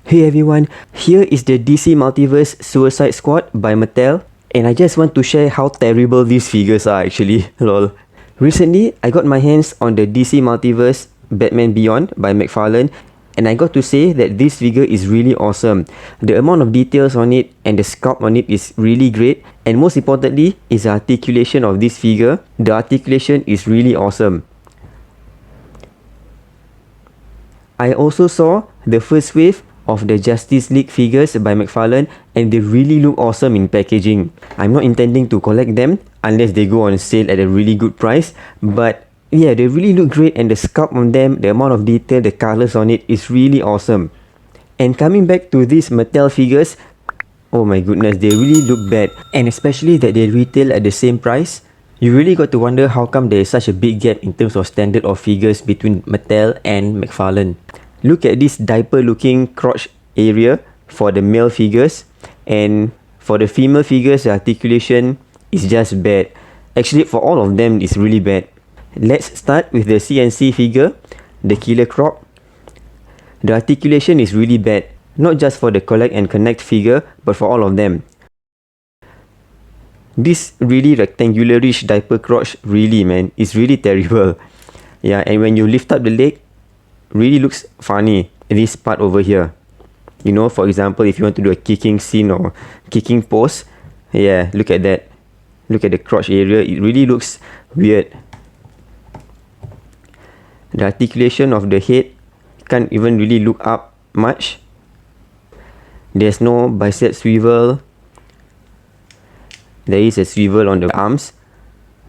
Hey everyone, here is the DC Multiverse Suicide Squad by Mattel, and I just want to share how terrible these figures are actually, lol. Recently, I got my hands on the DC Multiverse Batman Beyond by Mcfarlane, and I got to say that this figure is really awesome. The amount of details on it and the sculpt on it is really great, and most importantly is the articulation of this figure. The articulation is really awesome. I also saw the first wave of the Justice League figures by Mcfarlane, and they really look awesome in packaging. I'm not intending to collect them unless they go on sale at a really good price, but yeah, they really look great, and the sculpt on them, the amount of detail, the colors on it is really awesome. And coming back to these Mattel figures, oh my goodness, they really look bad, and especially that they retail at the same price. You really got to wonder how come there is such a big gap in terms of standard of figures between Mattel and Mcfarlane. Look at this diaper looking crotch area for the male figures, and for the female figures the articulation is just bad. Actually, for all of them it's really bad. Let's start with the CNC figure, the Killer Croc. The articulation is really bad, not just for the Collect and Connect figure, but for all of them. This really rectangularish diaper crotch, really man, is really terrible. Yeah, and when you lift up the leg, really looks funny, this part over here. You know, for example, if you want to do a kicking scene or kicking pose, yeah, look at that. Look at the crotch area, it really looks weird. The articulation of the head can't even really look up much. There's no bicep swivel. There is a swivel on the arms,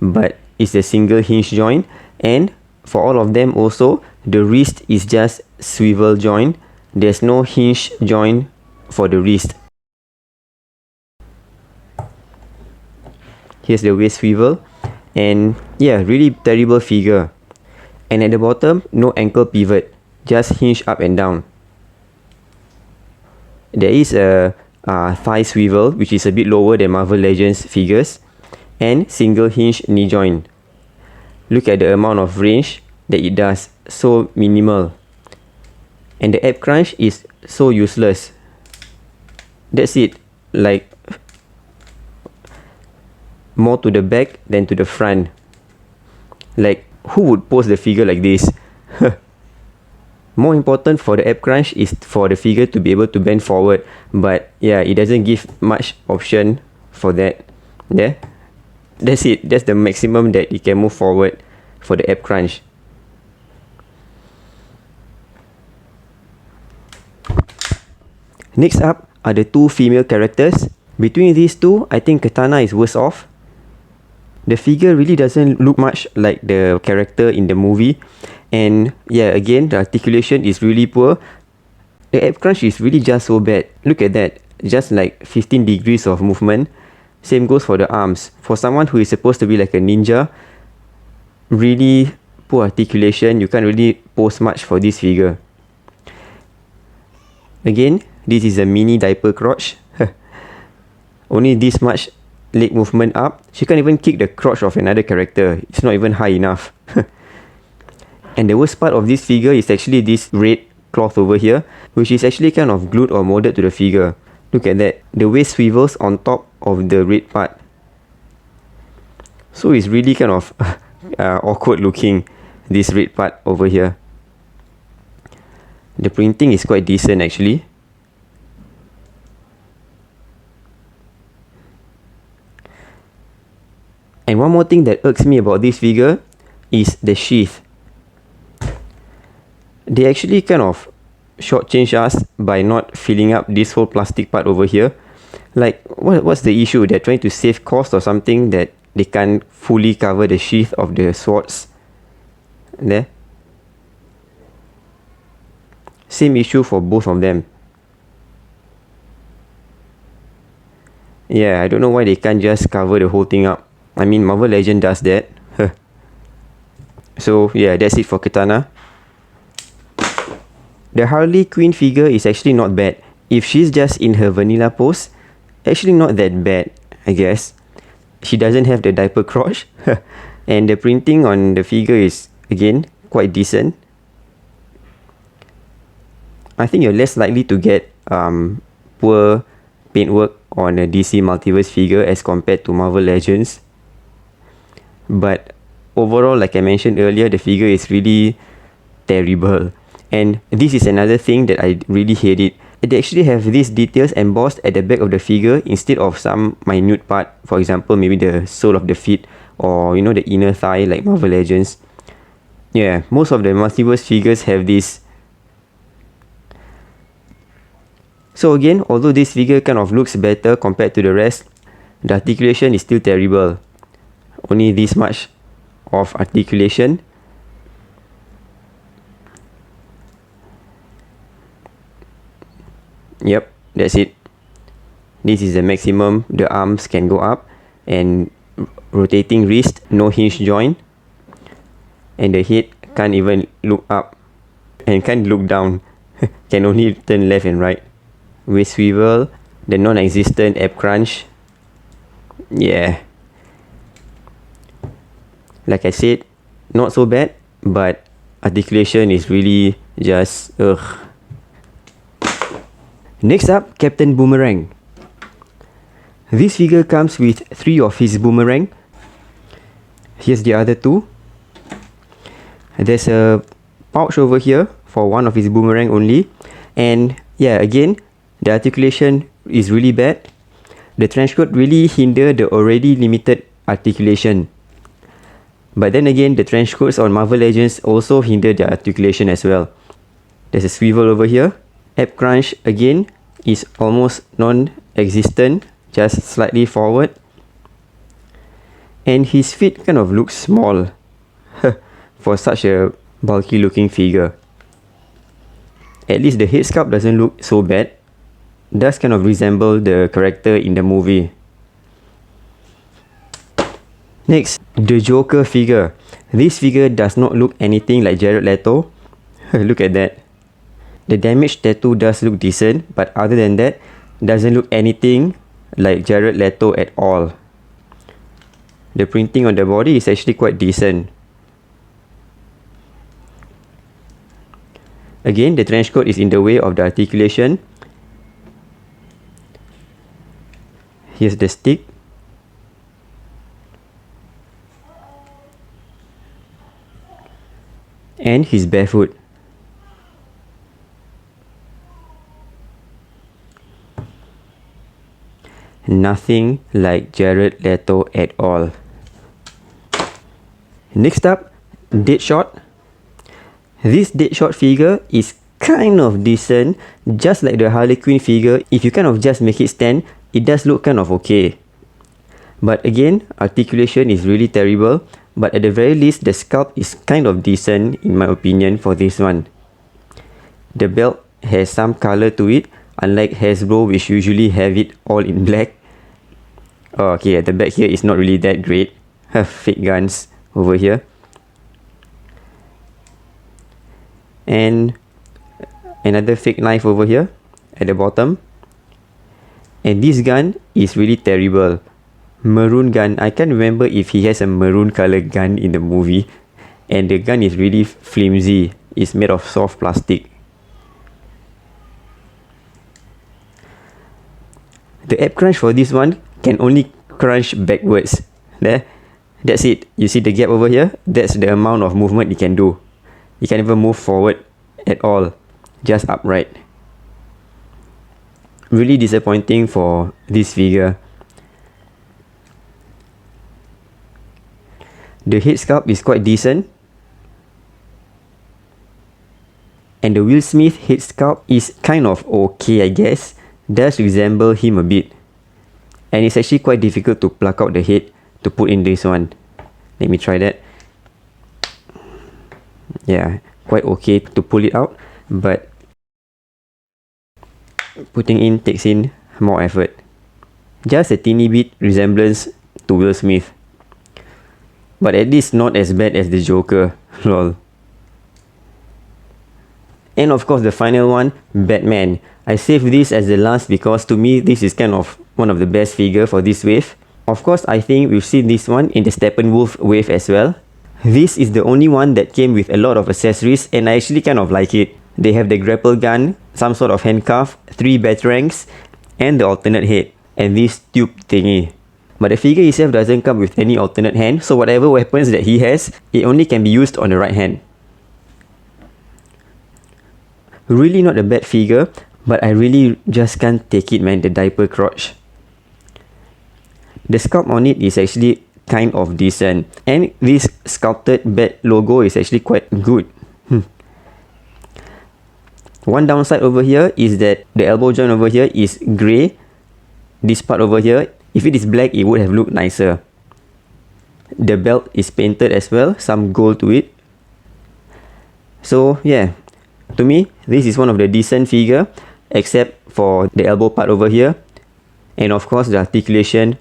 but it's a single hinge joint, and for all of them also, the wrist is just swivel joint. There's no hinge joint for the wrist. Here's the waist swivel, and yeah, really terrible figure. And at the bottom, no ankle pivot, just hinge up and down. There is a thigh swivel, which is a bit lower than Marvel Legends figures, and single hinge knee joint. Look at the amount of range that it does, so minimal. And the ab crunch is so useless. That's it, like more to the back than to the front. Like, who would pose the figure like this? More important for the ab crunch is for the figure to be able to bend forward, but yeah, it doesn't give much option for that. There, that's it, that's the maximum that it can move forward for the ab crunch. Next up are the two female characters. Between these two, I think Katana is worse off. The figure really doesn't look much like the character in the movie, and yeah, again, the articulation is really poor. The ab crunch is really just so bad. Look at that, just like 15 degrees of movement. Same goes for the arms. For someone who is supposed to be like a ninja, really poor articulation. You can't really pose much for this figure. Again, this is a mini diaper crotch. Only this much leg movement up. She can't even kick the crotch of another character. It's not even high enough. And the worst part of this figure is actually this red cloth over here, which is actually kind of glued or molded to the figure. Look at that. The waist swivels on top of the red part. So it's really kind of awkward looking, this red part over here. The printing is quite decent actually. And one more thing that irks me about this figure is the sheath. They actually kind of shortchange us by not filling up this whole plastic part over here. Like, what's the issue? They're trying to save cost or something, that they can't fully cover the sheath of the swords. There. Same issue for both of them. Yeah, I don't know why they can't just cover the whole thing up. I mean, Marvel Legend does that. So yeah, that's it for Katana. The Harley Quinn figure is actually not bad. If she's just in her vanilla pose, actually not that bad, I guess. She doesn't have the diaper crotch. And the printing on the figure is, again, quite decent. I think you're less likely to get poor paintwork on a DC Multiverse figure as compared to Marvel Legends. But overall, like I mentioned earlier, the figure is really terrible. And this is another thing that I really hate it. They actually have these details embossed at the back of the figure instead of some minute part. For example, maybe the sole of the feet or the inner thigh like Marvel Legends. Yeah, most of the Multiverse figures have this. So again, although this figure kind of looks better compared to the rest, the articulation is still terrible. Only this much of articulation. Yep, that's it. This is the maximum the arms can go up, and rotating wrist, no hinge joint, and the head can't even look up and can't look down. Can only turn left and right. With swivel, the non-existent ab crunch. Yeah. Like I said, not so bad, but articulation is really just ugh. Next up, Captain Boomerang. This figure comes with 3 of his boomerang. Here's the other 2. There's a pouch over here for one of his boomerang only. And yeah, again, the articulation is really bad. The trench coat really hinder the already limited articulation. But then again, the trench coats on Marvel Legends also hinder the articulation as well. There's a swivel over here. Ab crunch again is almost non-existent, just slightly forward. And his feet kind of look small for such a bulky looking figure. At least the head sculpt doesn't look so bad. Does kind of resemble the character in the movie. Next, the Joker figure. This figure does not look anything like Jared Leto. Look at that. The damage tattoo does look decent, but other than that, doesn't look anything like Jared Leto at all. The printing on the body is actually quite decent. Again, the trench coat is in the way of the articulation. Here's the stick. And he's barefoot. Nothing like Jared Leto at all. Next up, Deadshot. This Deadshot figure is kind of decent, just like the Harley Quinn figure. If you kind of just make it stand, it does look kind of okay. But again, articulation is really terrible. But at the very least, the sculpt is kind of decent in my opinion for this one. The belt has some color to it, unlike Hasbro which usually have it all in black. Oh, okay, at the back here is not really that great. Have fake guns over here. And another fake knife over here at the bottom. And this gun is really terrible. Maroon gun. I can't remember if he has a maroon color gun in the movie. And the gun is really flimsy. It's made of soft plastic. The ab crunch for this one can only crunch backwards. There. That's it. You see the gap over here? That's the amount of movement it can do. It can't even move forward at all. Just upright. Really disappointing for this figure. The head sculpt is quite decent. And the Will Smith head sculpt is kind of okay, I guess. Does resemble him a bit. And it's actually quite difficult to pluck out the head to put in this one. Let me try that. Yeah, quite okay to pull it out. But putting in takes in more effort. Just a teeny bit resemblance to Will Smith. But at least not as bad as the Joker. Lol. And of course the final one, Batman. I saved this as the last because to me this is kind of one of the best figure for this wave. Of course I think we've seen this one in the Steppenwolf wave as well. This is the only one that came with a lot of accessories and I actually kind of like it. They have the grapple gun, some sort of handcuff, 3 batarangs, and the alternate head, and this tube thingy. But the figure itself doesn't come with any alternate hand, so whatever weapons that he has, it only can be used on the right hand. Really not a bad figure, but I really just can't take it, man, the diaper crotch. The sculpt on it is actually kind of decent, and this sculpted bat logo is actually quite good. One downside over here is that the elbow joint over here is grey. This part over here, if it is black, it would have looked nicer. The belt is painted as well, some gold to it. So yeah, to me, this is one of the decent figure, except for the elbow part over here. And of course, the articulation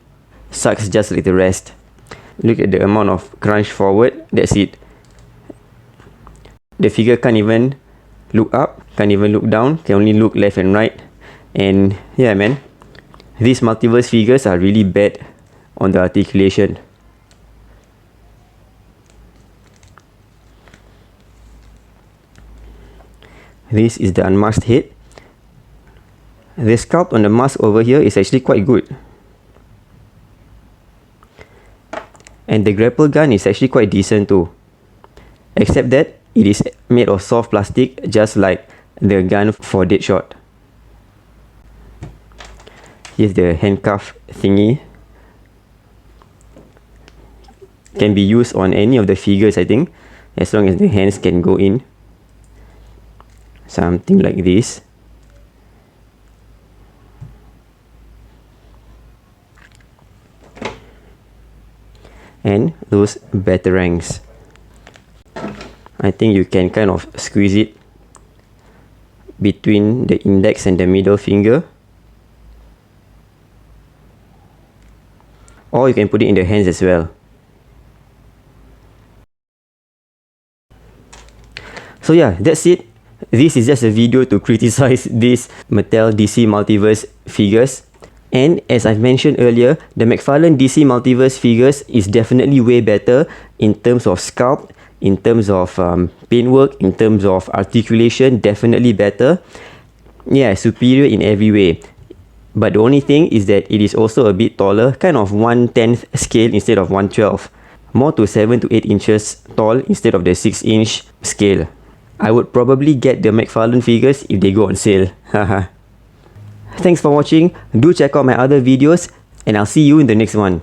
sucks just like the rest. Look at the amount of crunch forward, that's it. The figure can't even look up, can't even look down, can only look left and right. And yeah, man, these multiverse figures are really bad on the articulation. This is the unmasked head. The sculpt on the mask over here is actually quite good. And the grapple gun is actually quite decent too. Except that it is made of soft plastic, just like the gun for Deadshot. Here's the handcuff thingy. Can be used on any of the figures, I think, as long as the hands can go in. Something like this. And those batarangs. I think you can kind of squeeze it between the index and the middle finger, or you can put it in the hands as well. So yeah, that's it. This is just a video to criticize these Mattel DC Multiverse figures. And as I've mentioned earlier, the Mcfarlane DC Multiverse figures is definitely way better in terms of sculpt, in terms of paintwork, in terms of articulation, definitely better. Yeah, superior in every way. But the only thing is that it is also a bit taller, kind of 1/10 scale instead of 1/12. More to 7 to 8 inches tall instead of the 6-inch scale. I would probably get the Mcfarlane figures if they go on sale. Haha. Thanks for watching. Do check out my other videos, and I'll see you in the next one.